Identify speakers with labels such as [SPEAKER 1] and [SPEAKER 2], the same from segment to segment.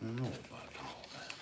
[SPEAKER 1] I don't know about all that.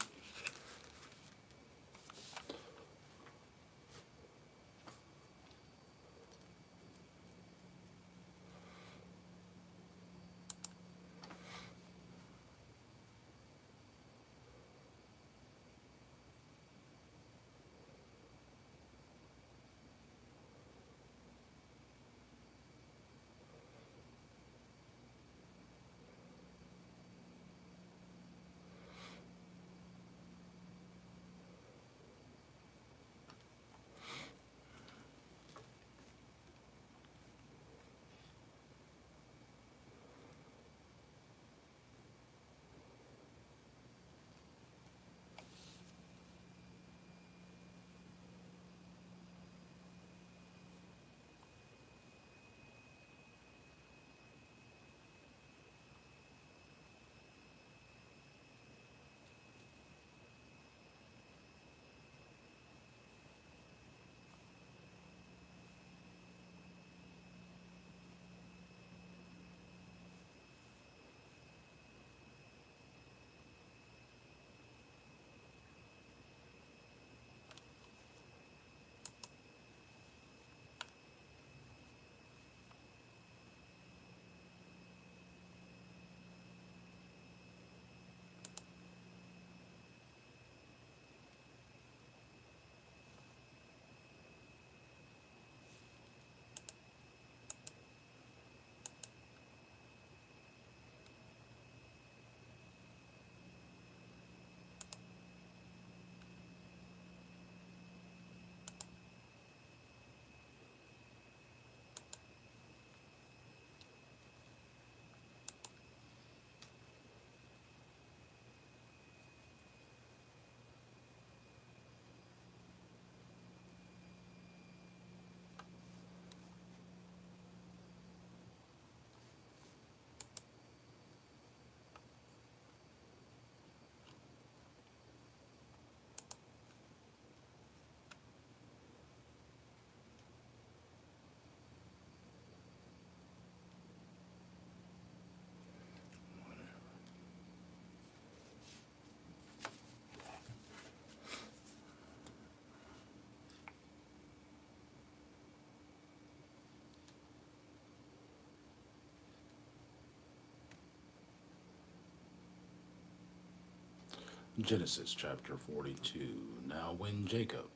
[SPEAKER 1] Genesis chapter 42. Now, when Jacob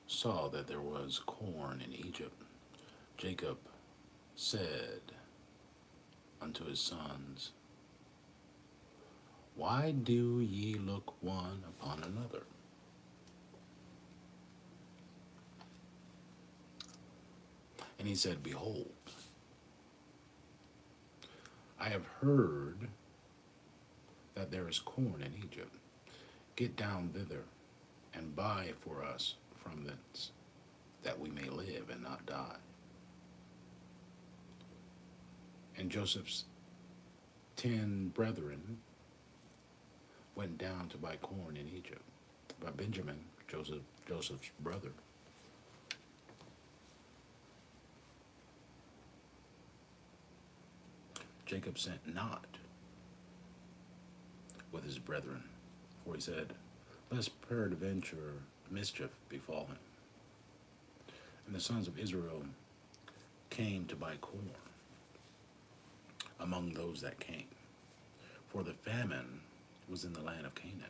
[SPEAKER 1] saw that there was corn in Egypt, Jacob said unto his sons, why do ye look one upon another? And he said, behold, I have heard that there is corn in Egypt. Get down thither and buy for us from thence, that we may live and not die. And Joseph's 10 brethren went down to buy corn in Egypt. But Benjamin, Joseph's brother, Jacob sent not with his brethren, for he said, lest peradventure mischief befall him. And the sons of Israel came to buy corn among those that came, for the famine was in the land of Canaan,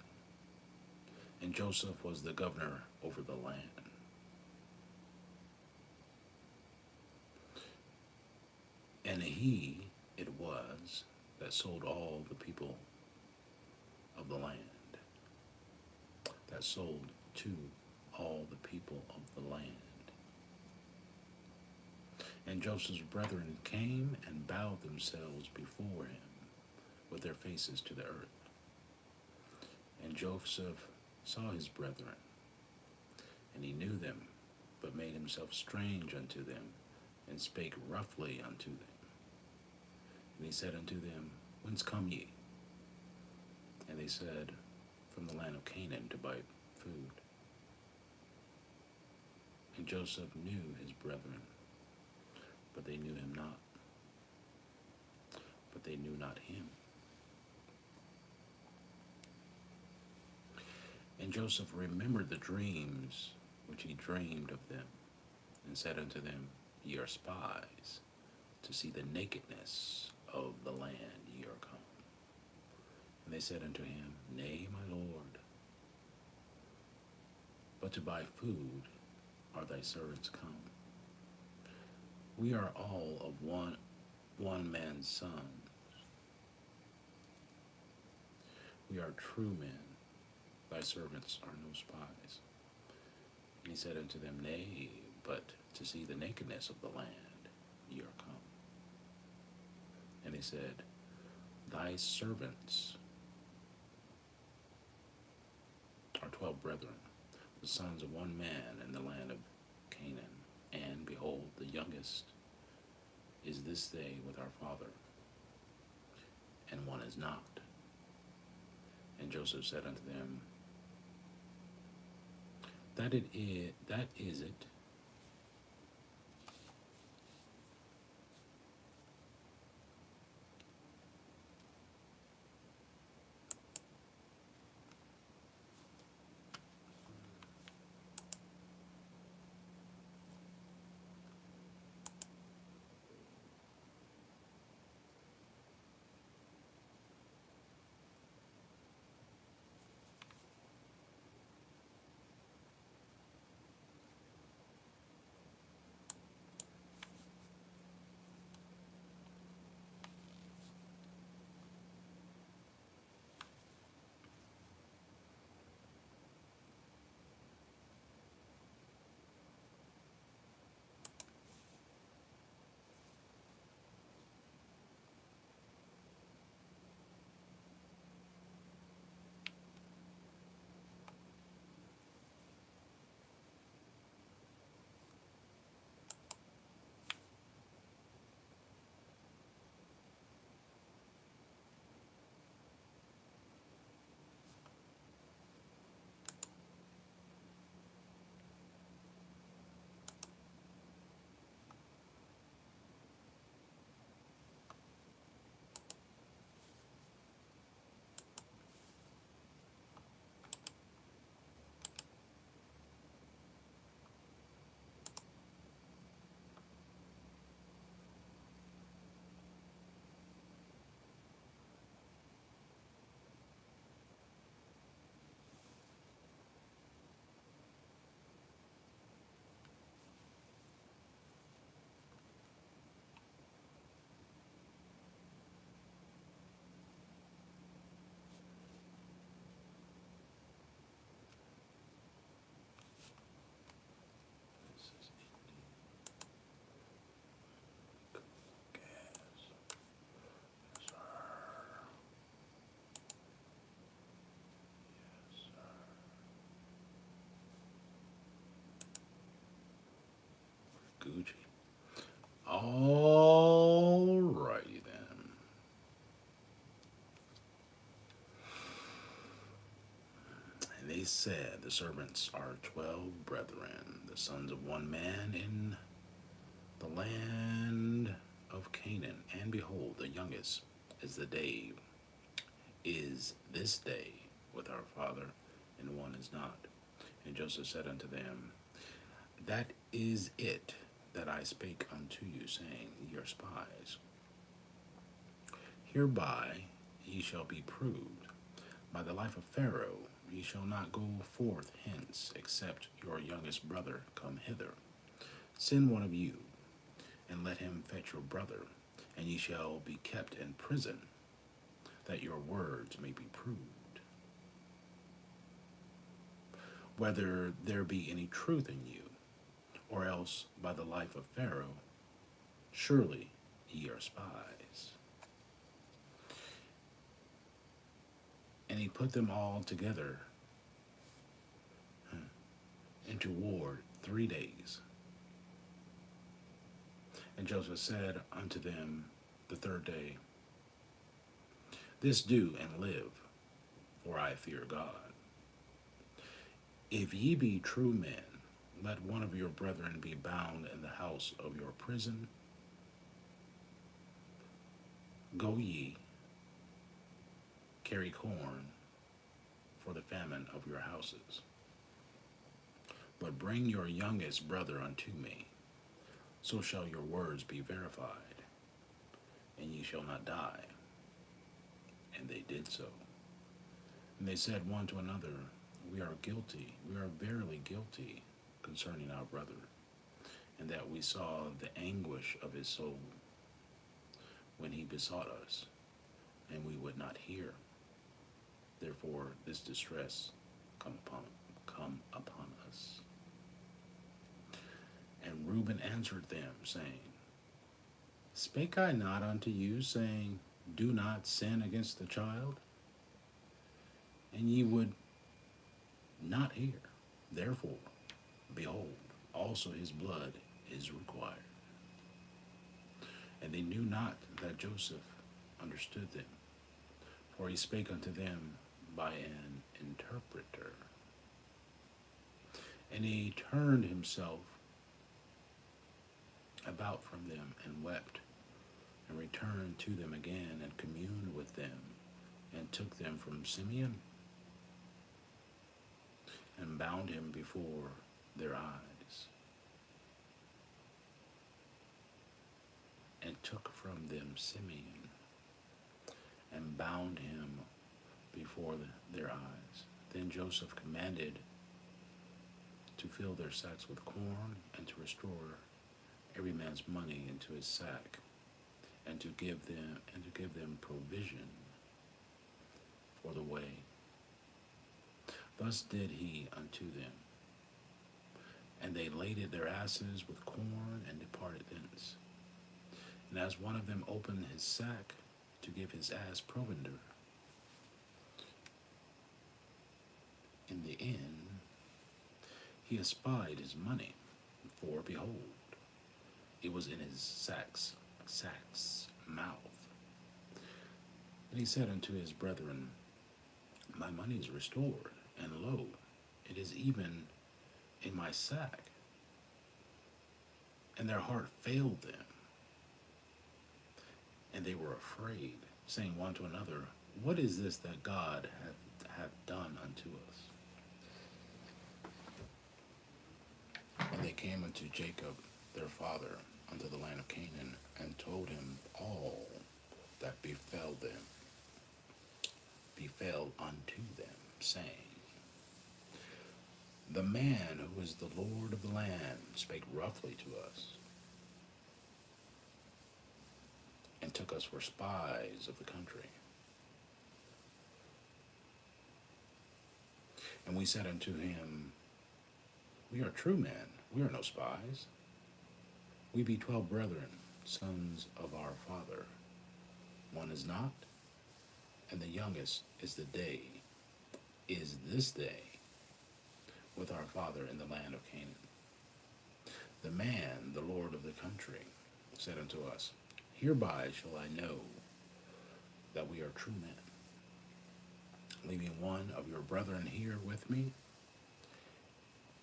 [SPEAKER 1] and Joseph was the governor over the land. And he it was that sold all the people of the land, that sold to all the people of the land. And Joseph's brethren came and bowed themselves before him with their faces to the earth. And Joseph saw his brethren, and he knew them, but made himself strange unto them, and spake roughly unto them. And he said unto them, whence come ye? And they said, from the land of Canaan to buy food. And Joseph knew his brethren, but they knew him not. But they knew not him. And Joseph remembered the dreams which he dreamed of them, and said unto them, Ye are spies, to see the nakedness of the land ye are come. And they said unto him, Nay, my lord, but to buy food are thy servants come. We are all of one man's sons. We are true men. Thy servants are no spies. And he said unto them, Nay, but to see the nakedness of the land ye are come. And he said, Thy servants are 12 brethren, the sons of one man in the land of Canaan. And behold, the youngest is this day with our father, and one is not. And Joseph said unto them, That is it. Gucci. All righty then. And they said, The servants are 12 brethren, the sons of one man in the land of Canaan. And behold, the youngest is this day with our father, and one is not. And Joseph said unto them, That is it that I spake unto you, saying, Ye are spies. Hereby ye shall be proved. By the life of Pharaoh ye shall not go forth hence, except your youngest brother come hither. Send one of you, and let him fetch your brother, and ye shall be kept in prison, that your words may be proved, whether there be any truth in you, or else by the life of Pharaoh, surely ye are spies. And he put them all together into ward 3 days. And Joseph said unto them the third day, This do and live, for I fear God. If ye be true men, let one of your brethren be bound in the house of your prison. Go ye, carry corn for the famine of your houses. But bring your youngest brother unto me, so shall your words be verified, and ye shall not die. And they did so. And they said one to another, We are guilty, we are verily guilty concerning our brother, and that we saw the anguish of his soul when he besought us, and we would not hear. Therefore this distress come upon us. And Reuben answered them, saying, Spake I not unto you, saying, Do not sin against the child? And ye would not hear. Therefore, behold, also his blood is required. And they knew not that Joseph understood them, for he spake unto them by an interpreter. And he turned himself about from them and wept, and returned to them again and communed with them, and took them from Simeon and bound him before their eyes, and took from them Simeon and bound him before their eyes. Then Joseph commanded to fill their sacks with corn, and to restore every man's money into his sack, and to give them provision for the way. Thus did he unto them. And they laded their asses with corn, and departed thence. And as one of them opened his sack to give his ass provender, in the inn he espied his money, for behold, it was in his sack's mouth. And he said unto his brethren, My money is restored, and lo, it is even in my sack. And their heart failed them, and they were afraid, saying one to another, What is this that God hath done unto us? And they came unto Jacob their father unto the land of Canaan, and told him all that befell unto them, saying, The man who is the Lord of the land spake roughly to us, and took us for spies of the country. And we said unto him, We are true men, we are no spies. We be 12 brethren, sons of our father. One is not, and the youngest is this day with our father in the land of Canaan. The man, the Lord of the country, said unto us, Hereby shall I know that we are true men, leaving one of your brethren here with me,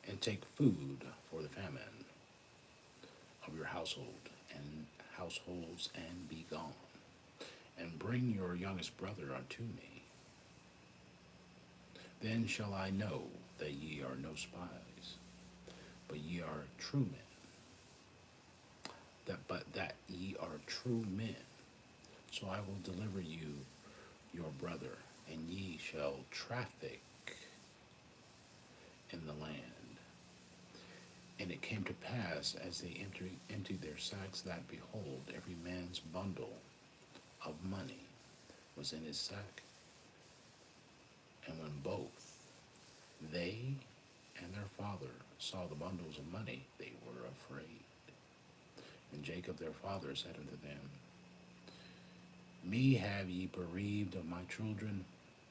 [SPEAKER 1] and take food for the famine of your households, and be gone, and bring your youngest brother unto me. Then shall I know that ye are no spies, but ye are true men. That ye are true men. So I will deliver you your brother, and ye shall traffic in the land. And it came to pass, as they emptied their sacks, that, behold, every man's bundle of money was in his sack. And when both they and their father saw the bundles of money, they were afraid. And Jacob their father said unto them, Me have ye bereaved of my children?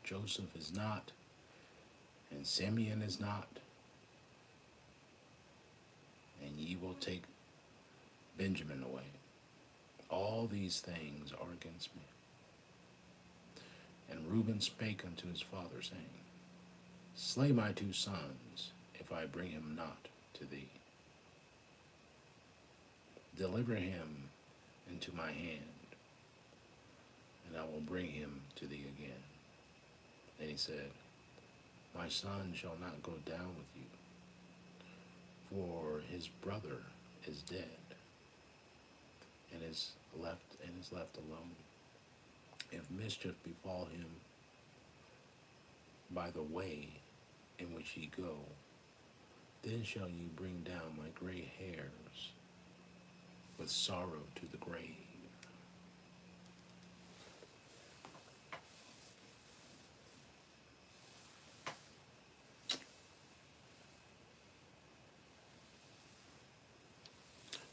[SPEAKER 1] Joseph is not, and Simeon is not, and ye will take Benjamin away. All these things are against me. And Reuben spake unto his father, saying, Slay my 2 sons, if I bring him not to thee. Deliver him into my hand, and I will bring him to thee again. Then he said, My son shall not go down with you, for his brother is dead, and is left alone. If mischief befall him by the way in which ye go, then shall ye bring down my gray hairs with sorrow to the grave.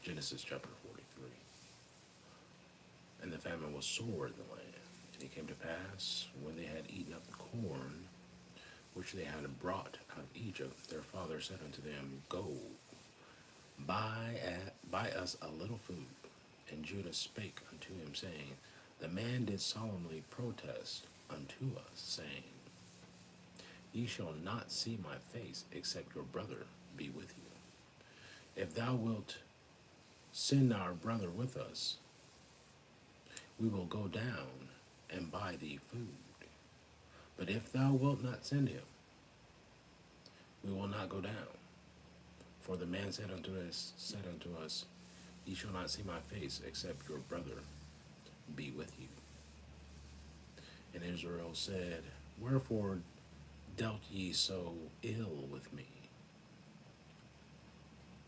[SPEAKER 1] Genesis chapter 43. And the famine was sore in the land. And it came to pass, when they had eaten up the corn which they had brought out of Egypt, their father said unto them, Go, buy us a little food. And Judah spake unto him, saying, The man did solemnly protest unto us, saying, Ye shall not see my face, except your brother be with you. If thou wilt send our brother with us, we will go down and buy thee food. But if thou wilt not send him, we will not go down. For the man said unto us, Ye shall not see my face, except your brother be with you. And Israel said, Wherefore dealt ye so ill with me,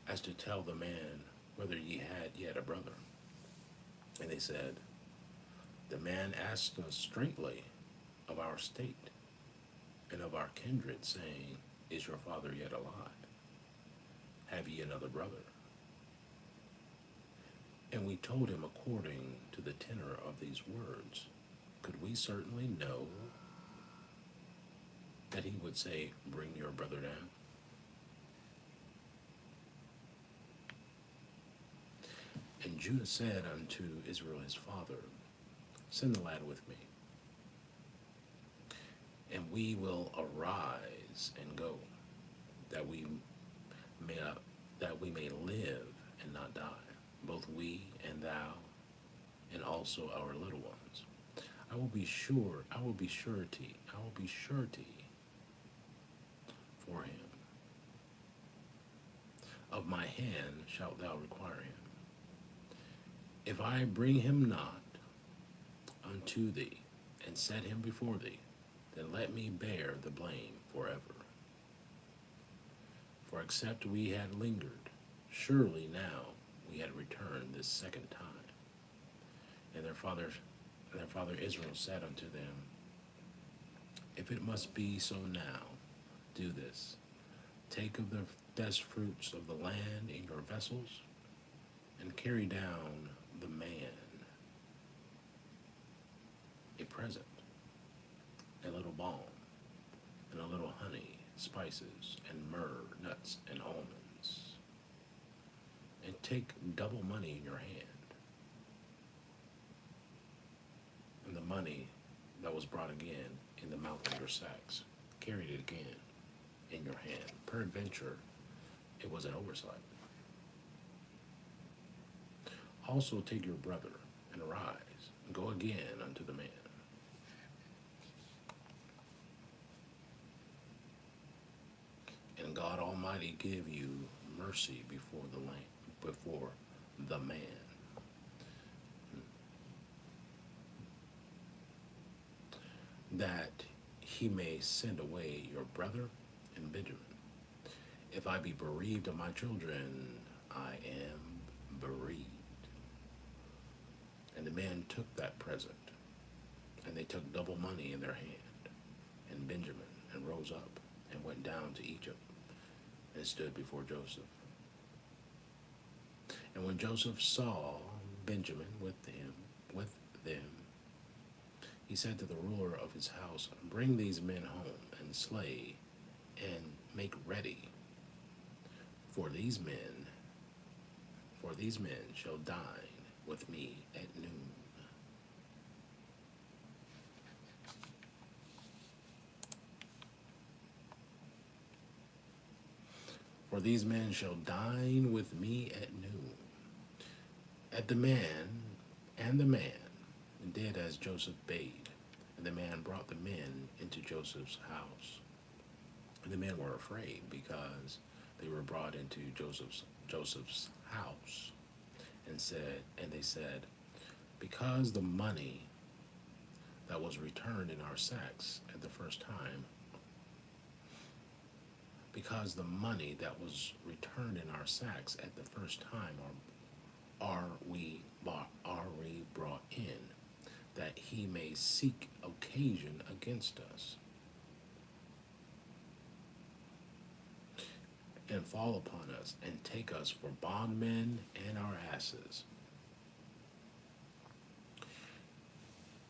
[SPEAKER 1] as to tell the man whether ye had yet a brother? And they said, The man asked us straightly of our state and of our kindred, saying, Is your father yet alive? Have ye another brother? And we told him according to the tenor of these words. Could we certainly know that he would say, Bring your brother down? And Judah said unto Israel his father, Send the lad with me, and we will arise and go, that we may live and not die, both we and thou, and also our little ones. I will be surety for him. Of my hand shalt thou require him. If I bring him not unto thee, and set him before thee, then let me bear the blame forever. For except we had lingered, surely now we had returned this second time. And their father Israel said unto them, If it must be so now, do this. Take of the best fruits of the land in your vessels, and carry down the man a present, a little balm, and a little honey, spices, and myrrh, nuts, and almonds. And take double money in your hand. And the money that was brought again in the mouth of your sacks, carried it again in your hand. Peradventure, it was an oversight. Also take your brother, and arise, and go again unto the man. And God Almighty give you mercy before the man. That he may send away your brother and Benjamin. If I be bereaved of my children, I am bereaved. And the man took that present, and they took double money in their hand, and Benjamin, and rose up, and went down to Egypt, and stood before Joseph. And when Joseph saw Benjamin with them, he said to the ruler of his house, Bring these men home, and slay, and make ready, for these men shall dine with me at noon. For these men shall dine with me at noon. And the man did as Joseph bade, and the man brought the men into Joseph's house. And the men were afraid because they were brought into Joseph's house and they said, because the money that was returned in our sacks at the first time, because the money that was returned in our sacks at the first time are we brought in, that he may seek occasion against us and fall upon us and take us for bondmen and our asses.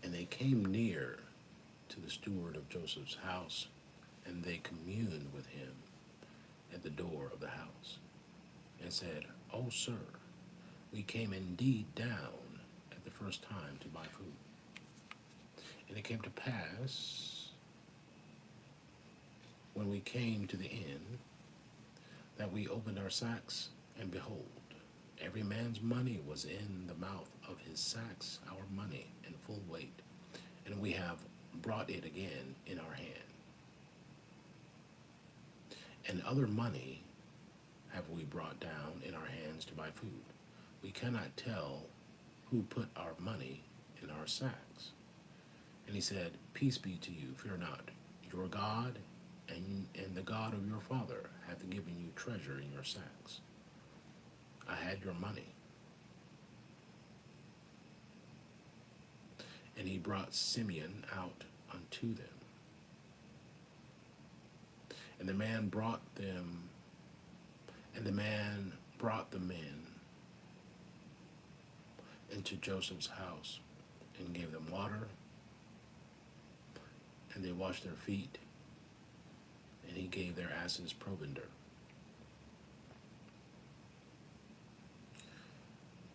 [SPEAKER 1] And they came near to the steward of Joseph's house, and they communed with him at the door of the house, and said, "O sir, we came indeed down at the first time to buy food. And it came to pass, when we came to the inn, that we opened our sacks, and behold, every man's money was in the mouth of his sacks, our money in full weight, and we have brought it again in our hand. And other money have we brought down in our hands to buy food. We cannot tell who put our money in our sacks." And he said, "Peace be to you, fear not. Your God and the God of your father hath given you treasure in your sacks. I had your money." And he brought Simeon out unto them. And the man brought the men into Joseph's house and gave them water, and they washed their feet, and he gave their asses provender.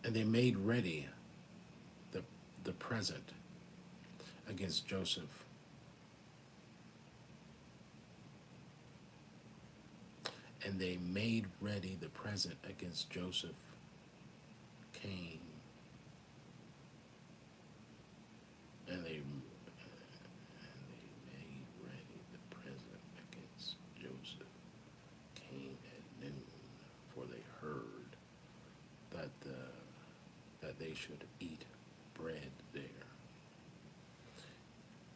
[SPEAKER 1] And they made ready the present against Joseph. And they made ready the present against Joseph, came, and they made ready the present against Joseph, came at noon, for they heard that they should eat bread there.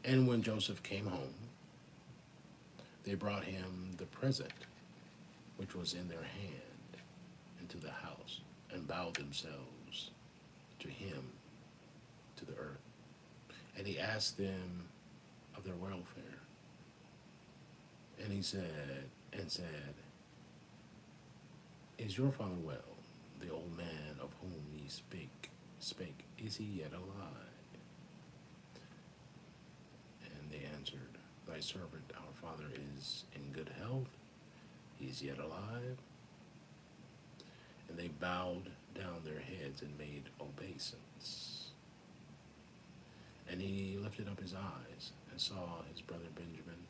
[SPEAKER 1] And when Joseph came home, they brought him the present which was in their hand into the house, and bowed themselves to him to the earth. And he asked them of their welfare. And he said, "Is your father well? The old man of whom ye spake, is he yet alive?" And they answered, "Thy servant, our father, is in good health. He is yet alive." And they bowed down their heads and made obeisance. And he lifted up his eyes and saw his brother Benjamin,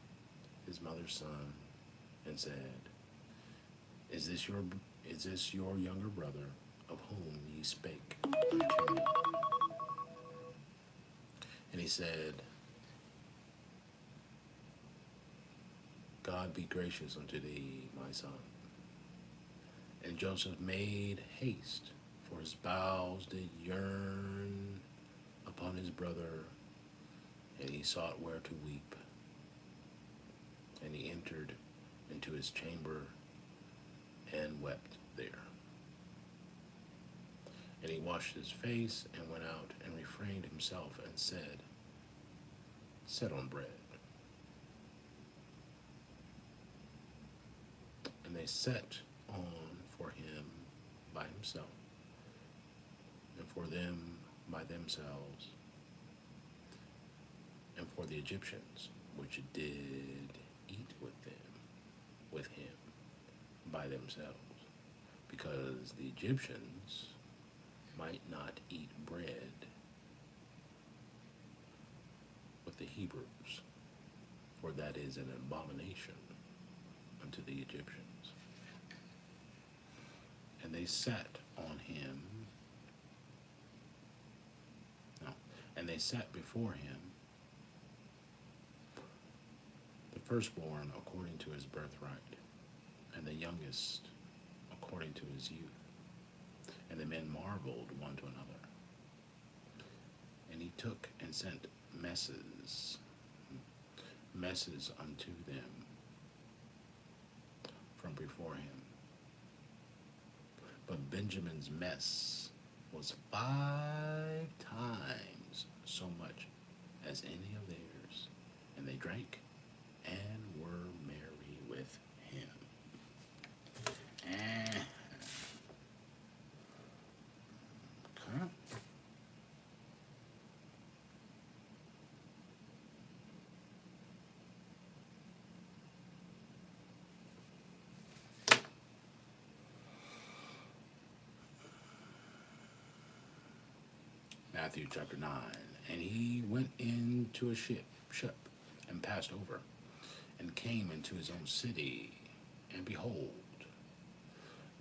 [SPEAKER 1] his mother's son, and said, Is this your younger brother, of whom ye spake unto me?" And he said, "God be gracious unto thee, my son." And Joseph made haste, for his bowels did yearn upon his brother, and he sought where to weep. And he entered into his chamber and wept there. And he washed his face and went out and refrained himself and said, "Set on bread." And they set on for him by himself, and for them by themselves, and for the Egyptians which did eat with him by themselves, because the Egyptians might not eat bread with the Hebrews, for that is an abomination unto the Egyptians. And they sat on him, and they sat before him the firstborn according to his birthright, and the youngest according to his youth. And the men marveled one to another. And he took and sent messes unto them from before him. But Benjamin's mess was 5 times so much as any of theirs, and they drank and were merry with him. Okay. Matthew chapter 9. And he went into a ship and passed over, and came into his own city. And behold,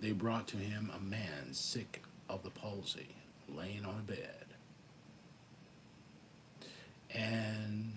[SPEAKER 1] they brought to him a man sick of the palsy, laying on a bed. And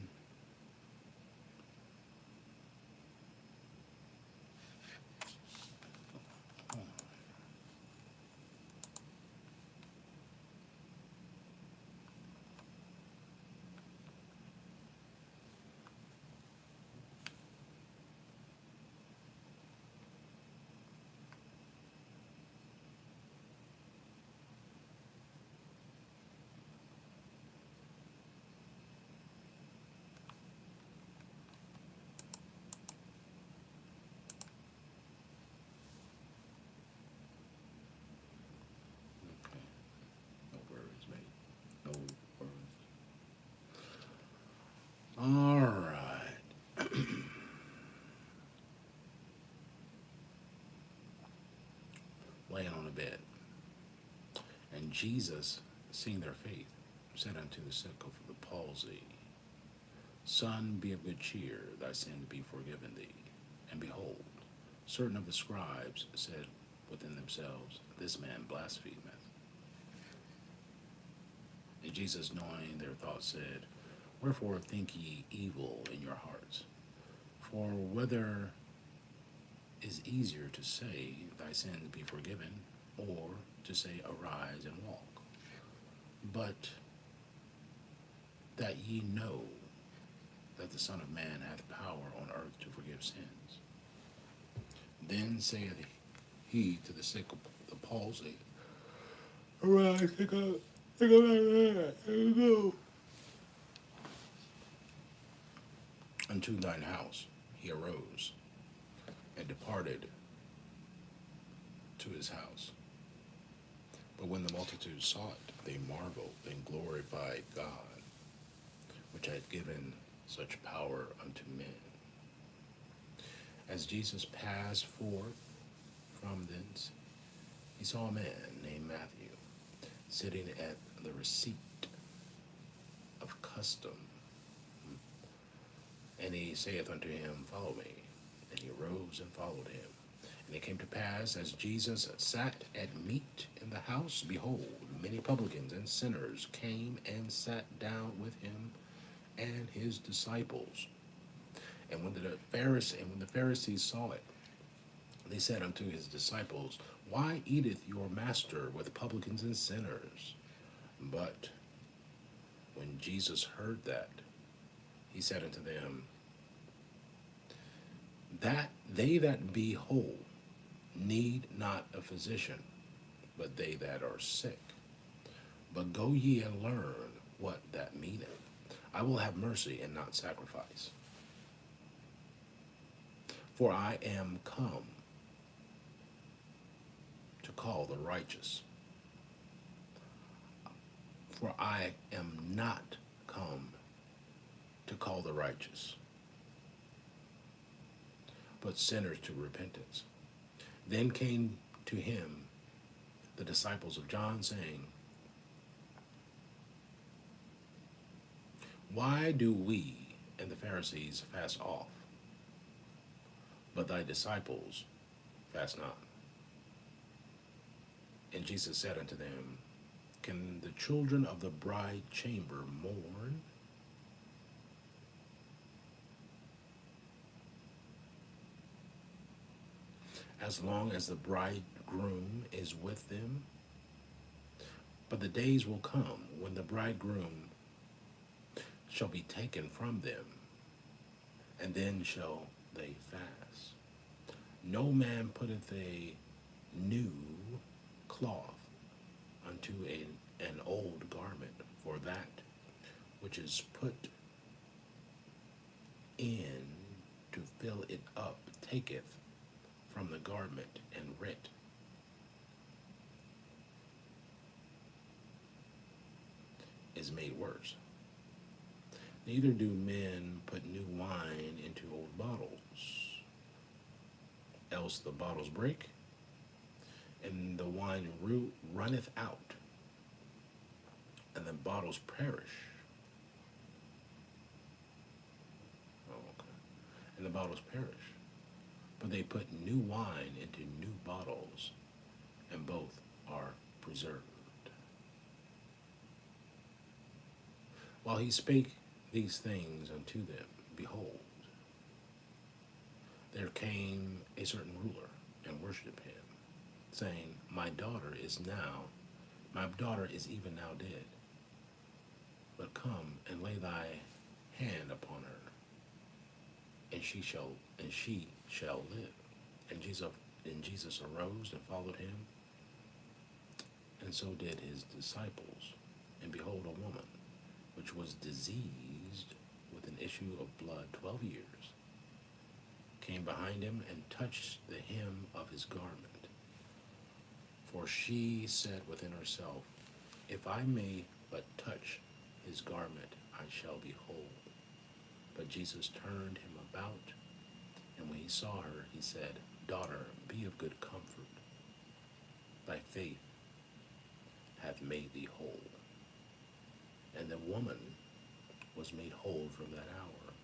[SPEAKER 1] okay, no worries, mate. No worries. All right. Laying on a bed. And Jesus, seeing their faith, said unto the sick of the palsy, Son, be of good cheer, thy sins be forgiven thee. And behold, certain of the scribes said within themselves, This man blasphemeth. And Jesus, knowing their thoughts, said, Wherefore think ye evil in your hearts? For whether is easier to say, Thy sins be forgiven, or to say, Arise and walk? But that ye know that the Son of Man hath power on earth to forgive sins. Then saith he to the sick of the palsy, Arise, take up and go unto thine house. He arose and departed to his house. But when the multitude saw it, they marveled and glorified God, which had given such power unto men. As Jesus passed forth from thence, he saw a man named Matthew sitting at the receipt of custom. And he saith unto him, Follow me. And he arose and followed him. And it came to pass, as Jesus sat at meat in the house, behold, many publicans and sinners came and sat down with him and his disciples. And when the Pharisees saw it, they said unto his disciples, Why eateth your master with publicans and sinners? But when Jesus heard that, he said unto them, That they that be whole need not a physician, but they that are sick. But go ye and learn what that meaneth. I will have mercy and not sacrifice. For I am come to call the righteous. For I am not come to call the righteous, but sinners to repentance. Then came to him the disciples of John, saying, Why do we and the Pharisees fast oft, but thy disciples fast not? And Jesus said unto them, Can the children of the bride chamber mourn as long as the bridegroom is with them. But the days will come when the bridegroom shall be taken from them, and then shall they fast. No man putteth a new cloth unto an old garment, for that which is put in to fill it up taketh from the garment and rent. Is made worse. Neither do men put new wine into old bottles, else the bottles break, and the wine runneth out, and the bottles perish. Oh, okay. And the bottles perish. But they put new wine into new bottles, and both are preserved. While he spake these things unto them, behold, there came a certain ruler and worshipped him, saying, my daughter is even now dead. But come and lay thy hand upon her, and she shall live. And Jesus arose and followed him, and so did his disciples. And behold, a woman which was diseased with an issue of blood 12 years, came behind him and touched the hem of his garment. For she said within herself, if I may but touch his garment, I shall be whole. But Jesus turned him about, and when he saw her, he said, daughter, be of good comfort. Thy faith hath made thee whole. And the woman was made whole from that hour.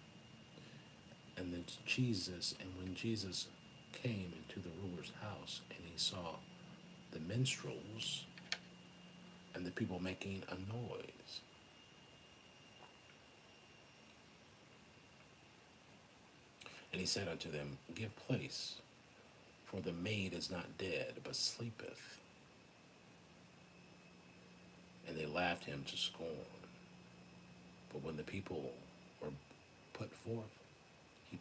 [SPEAKER 1] And when Jesus came into the ruler's house, and he saw the minstrels and the people making a noise, and he said unto them, give place, for the maid is not dead, but sleepeth. And they laughed him to scorn. But when the people were put forth, he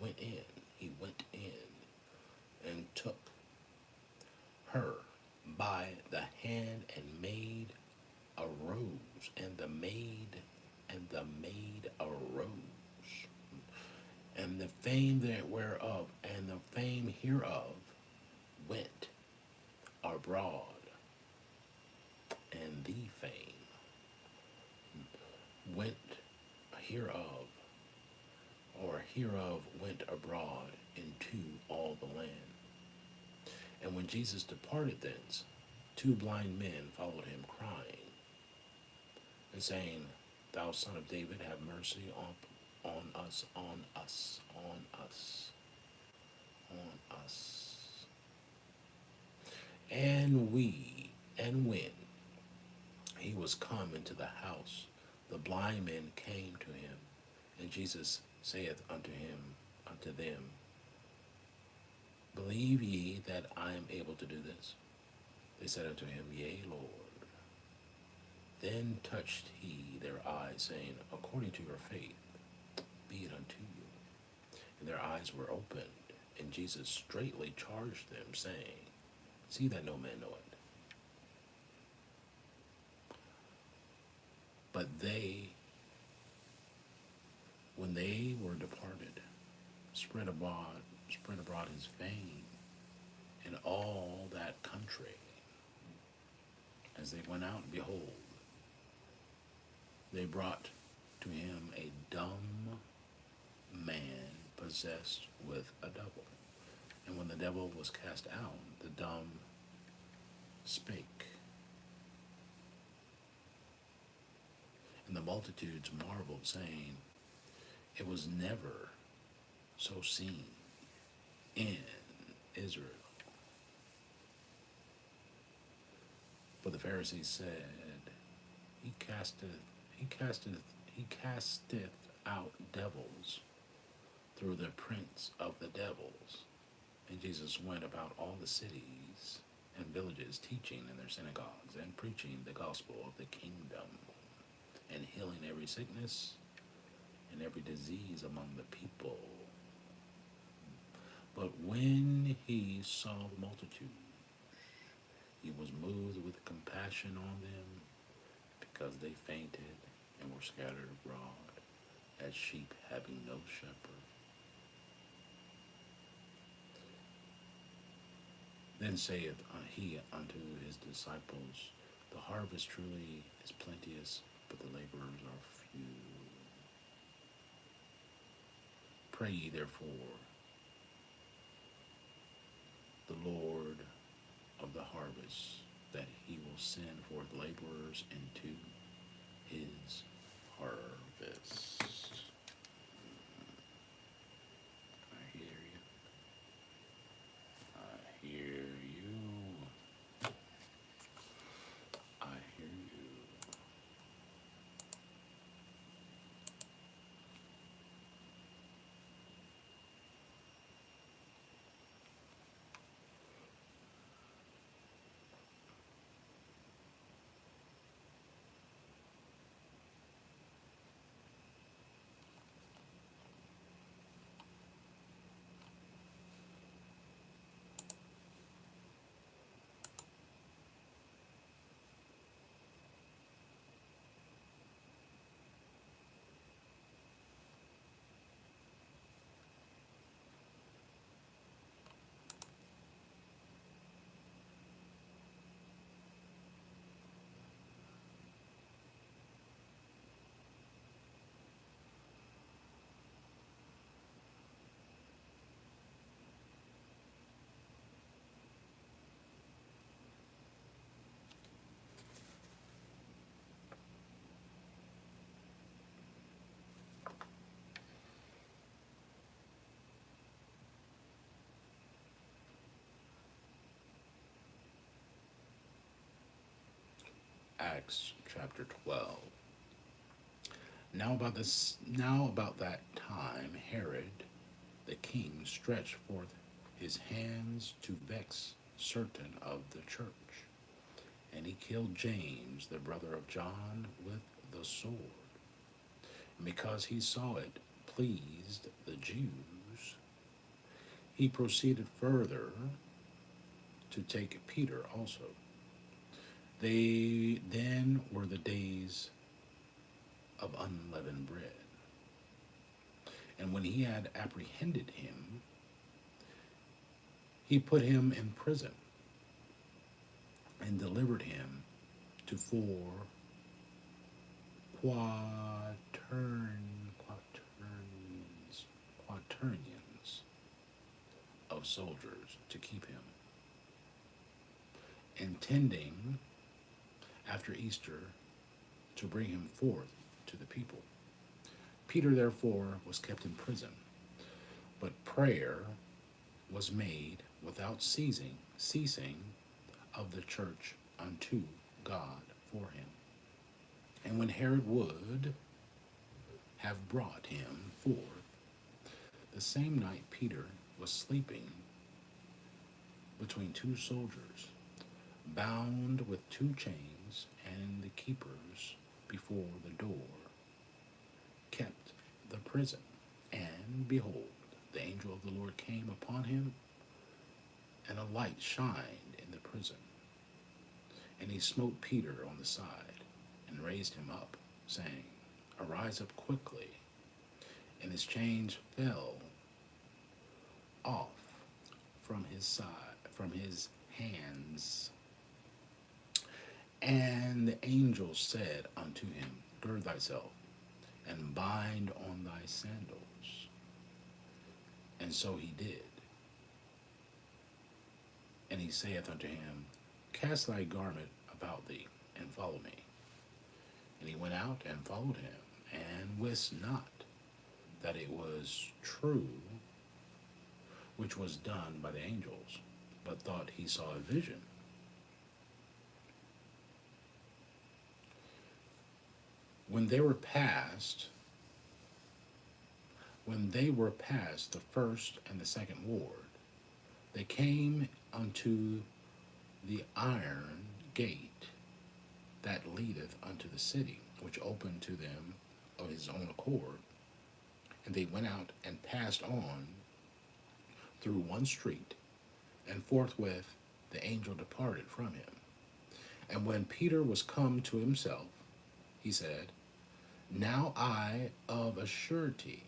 [SPEAKER 1] went in, and took her by the hand, and made arose, and the maid arose. And the fame hereof went abroad, and the fame hereof went abroad into all the land. And when Jesus departed thence, 2 blind men followed him, crying, and saying, thou son of David, have mercy on us, on us, on us, on us. And when he was come into the house, the blind men came to him, and Jesus saith unto them, believe ye that I am able to do this? They said unto him, yea, Lord. Then touched he their eyes, saying, according to your faith, be it unto you. And their eyes were opened, and Jesus straightly charged them, saying, see that no man know it. But they, when they were departed, spread abroad his fame in all that country. As they went out, behold, they brought to him a dumb man possessed with a devil. And when the devil was cast out, the dumb spake. And the multitudes marveled, saying, it was never so seen in Israel. But the Pharisees said, he casteth out devils through the prince of the devils. And Jesus went about all the cities and villages, teaching in their synagogues and preaching the gospel of the kingdom and healing every sickness and every disease among the people. But when he saw the multitude, he was moved with compassion on them because they fainted and were scattered abroad as sheep having no shepherd. Then saith he unto his disciples, the harvest truly is plenteous, but the laborers are few. Pray ye therefore the Lord of the harvest, that he will send forth laborers into his harvest. I hear you. I hear you. I hear you. Acts chapter 12. Now about that time Herod the king stretched forth his hands to vex certain of the church, and he killed James, the brother of John, with the sword. And because he saw it pleased the Jews, he proceeded further to take Peter also. They then were the days of unleavened bread. And when he had apprehended him, he put him in prison and delivered him to four quaternions of soldiers to keep him, intending after Easter to bring him forth to the people. Peter therefore was kept in prison, but prayer was made without ceasing of the church unto God for him. And when Herod would have brought him forth, the same night Peter was sleeping between two soldiers, bound with two chains, and the keepers before the door kept the prison. And behold, the angel of the Lord came upon him, and a light shined in the prison. And he smote Peter on the side, and raised him up, saying, Arise up quickly. And his chains fell off from his hands. And the angel said unto him, Gird thyself, and bind on thy sandals. And so he did. And he saith unto him, Cast thy garment about thee, and follow me. And he went out and followed him, and wist not that it was true which was done by the angels, but thought he saw a vision. When they were past the first and the second ward, They came unto the iron gate that leadeth unto the city, which opened to them of his own accord. And they went out and passed on through one street, and forthwith the angel departed from him. And when Peter was come to himself, he said, Now I of a surety.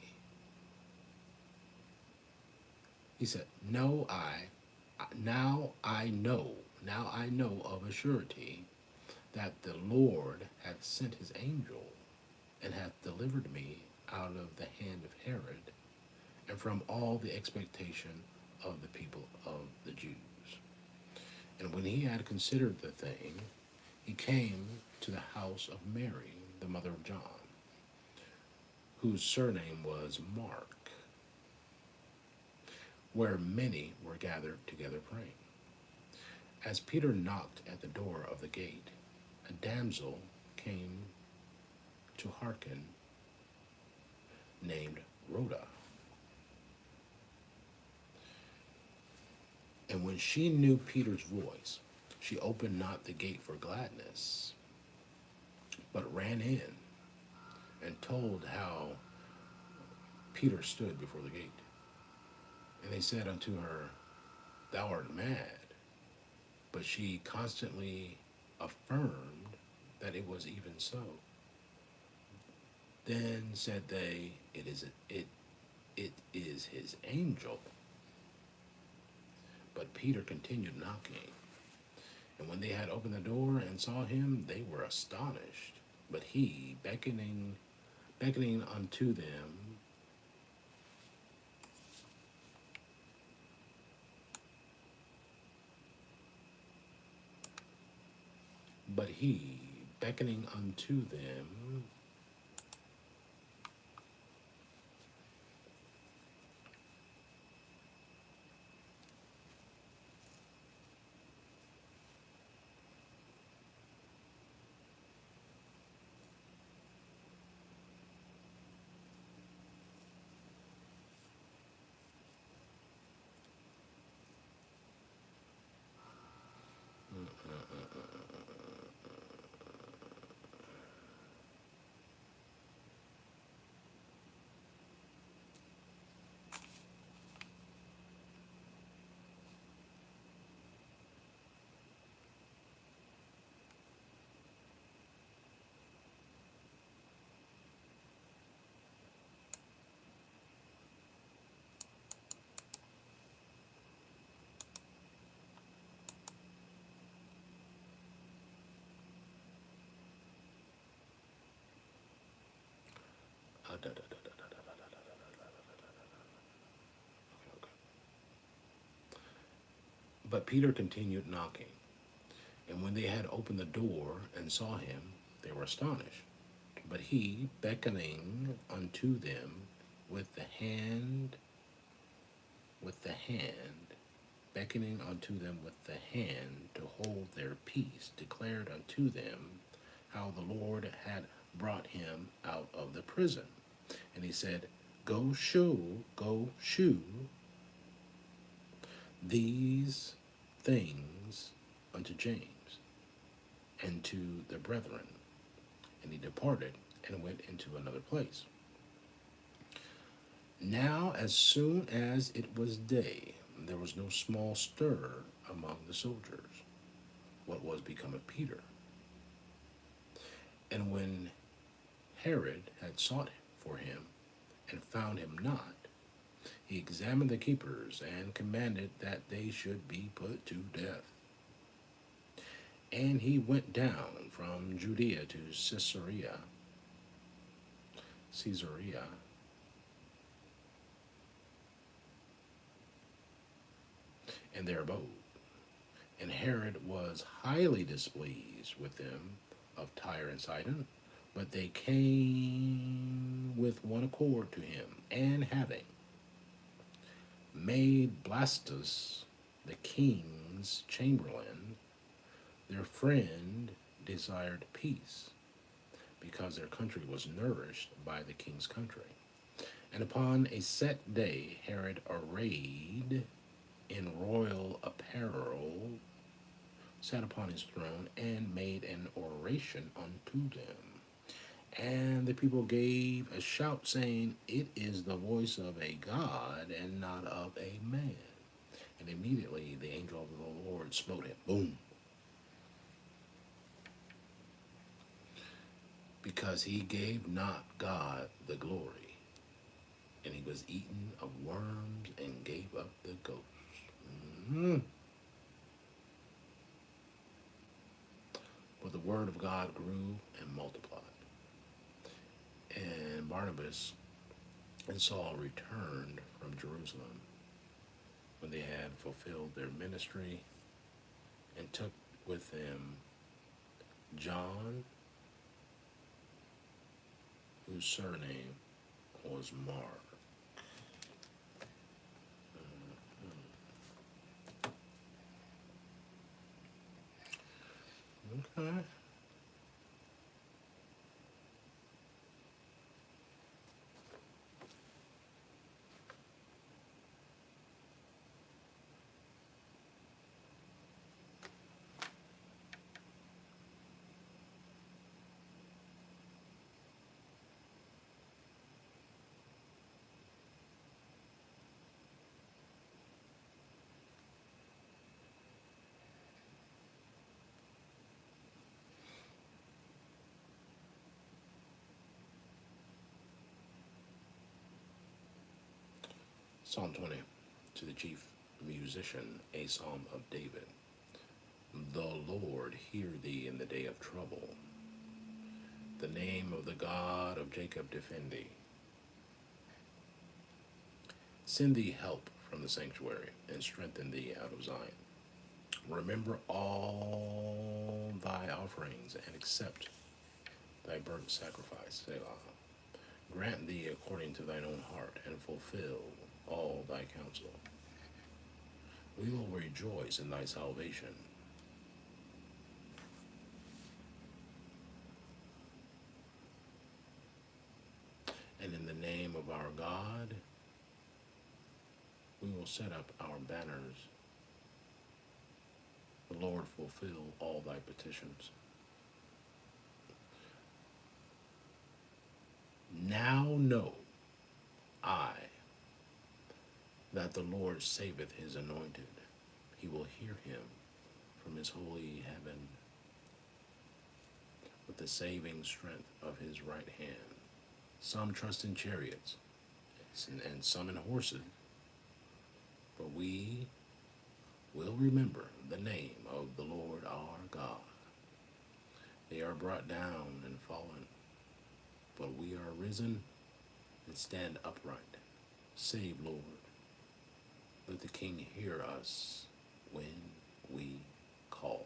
[SPEAKER 1] He said, now I know of a surety that the Lord hath sent his angel and hath delivered me out of the hand of Herod and from all the expectation of the people of the Jews. And when he had considered the thing, he came to the house of Mary, the mother of John, whose surname was Mark, where many were gathered together praying. As Peter knocked at the door of the gate, a damsel came to hearken, named Rhoda. And when she knew Peter's voice, she opened not the gate for gladness, but ran in and told how Peter stood before the gate. And they said unto her, Thou art mad. But she constantly affirmed that it was even so. Then said they, It is his angel. But Peter continued knocking. And when they had opened the door and saw him, they were astonished. But he, beckoning unto them, But Peter continued knocking. And when they had opened the door and saw him, they were astonished. But he, beckoning unto them with the hand, beckoning unto them with the hand to hold their peace, declared unto them how the Lord had brought him out of the prison. And he said, Go shew these things unto James and to the brethren. And he departed and went into another place. Now, as soon as it was day, there was no small stir among the soldiers, what was become of Peter. And when Herod had sought for him and found him not, he examined the keepers and commanded that they should be put to death. And he went down from Judea to Caesarea, and there abode. And Herod was highly displeased with them of Tyre and Sidon, but they came with one accord to him, and having made Blastus the king's chamberlain, their friend desired peace, because their country was nourished by the king's country. And upon a set day, Herod arrayed in royal apparel, sat upon his throne and made an oration unto them. And the people gave a shout, saying, "It is the voice of a God and not of a man." And immediately the angel of the Lord smote him. Boom. Because he gave not God the glory, and he was eaten of worms and gave up the ghost. Mm-hmm. But the word of God grew and multiplied. And Barnabas and Saul returned from Jerusalem when they had fulfilled their ministry, and took with them John, whose surname was Mark. Okay. Psalm 20, to the chief musician, a psalm of David. The Lord hear thee in the day of trouble. The name of the God of Jacob defend thee. Send thee help from the sanctuary, and strengthen thee out of Zion. Remember all thy offerings, and accept thy burnt sacrifice, Selah. Grant thee according to thine own heart, and fulfill all thy counsel. We will rejoice in thy salvation. And in the name of our God, we will set up our banners. The Lord fulfill all thy petitions. Now know I that the Lord saveth his anointed. He will hear him from his holy heaven with the saving strength of his right hand. Some trust in chariots, and some in horses, but we will remember the name of the Lord our God. They are brought down and fallen, but we are risen and stand upright. Save, Lord. Let the King hear us when we call.